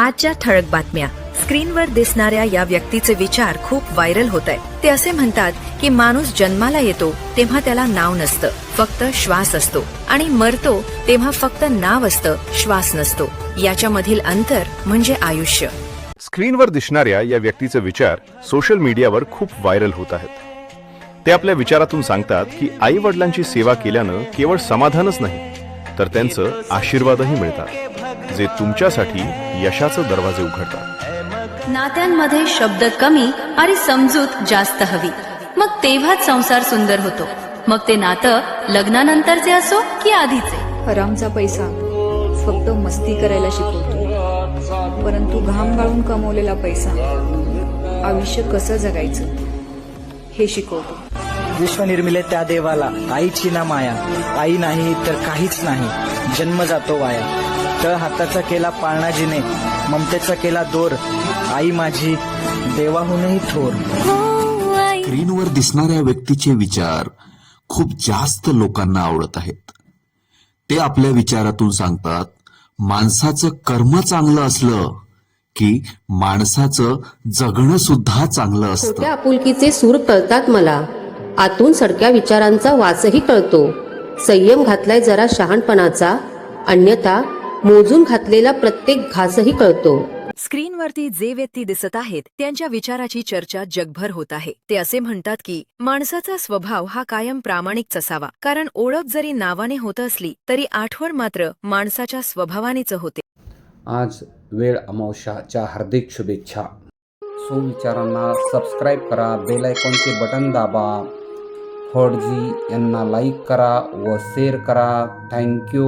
आजच्या ठळक बातम्या. स्क्रीनवर दिसणाऱ्या या व्यक्तीचे विचार खूप व्हायरल होत आहेत. ते असे म्हणतात की माणूस जन्माला येतो तेव्हा त्याला नाव नसतं, फक्त श्वास असतो, आणि मरतो तेव्हा फक्त नाव असतं, श्वास नसतो. याच्यामधील अंतर म्हणजे आयुष्य. स्क्रीनवर दिसणाऱ्या या व्यक्तीचे विचार सोशल मीडियावर खूप व्हायरल होत आहेत. ते आपल्या विचारातून सांगतात की आई वडिलांची सेवा केल्यानं केवळ समाधानच नाही तर त्यांचं आशीर्वादही मिळतात, जे तुमच्यासाठी यशाचे दरवाजे उघडतात. नात्यांमध्ये शब्द कमी आणि समजूत जास्त हवी, मग तेव्हाच संसार सुंदर होतो. मग ते नातं लग्नानंतरचे असो की आधीचे. हरामचा पैसा फक्त मस्ती करायला शिकवतो, परंतु घाम गाळून कमवलेला पैसा आयुष्य कसं जगायचं हे शिकवतो. विश्व निर्मिले त्या देवाला आईची ना माया, आई नाही तर काहीच नाही, जन्म जातो वाया. तळ हाताचा केला पाळणा जिने, ममतेचा केला दोर, आई माझी देवाहूनही थोर. स्क्रीनवर दिसणाऱ्या व्यक्तीचे विचार खूप जास्त लोकांना आवडत आहेत. ते आपल्या विचारातून सांगतात माणसाचं कर्म चांगलं असलं की माणसाचं जगणं सुद्धा चांगलं असतं. छोट्या आपुलकीचे सूर कळतात मला, आतून सडक्या विचारांचा वासही कळतो. संयम घातलाय जरा शहाणपणाचा, अन्यथा मोजून घातलेला प्रत्येक घासही कळतो. स्क्रीनवरती जे व्यक्ती दिसत आहेत त्यांच्या विचाराची चर्चा जगभर होत आहे. ते असे म्हणतात की माणसाचा स्वभाव हा कायम प्रामाणिकच असावा, कारण ओळख जरी नावाने होत असली तरी आठवण मात्र माणसाच्या स्वभावानेच होते. आज वेळ अमावस्याच्या हार्दिक शुभेच्छा. सुविचारांना सबस्क्राईब करा, बेल आयकॉनचे बटन दाबा, फडजी यांना लाईक करा व शेअर करा. थँक्यू.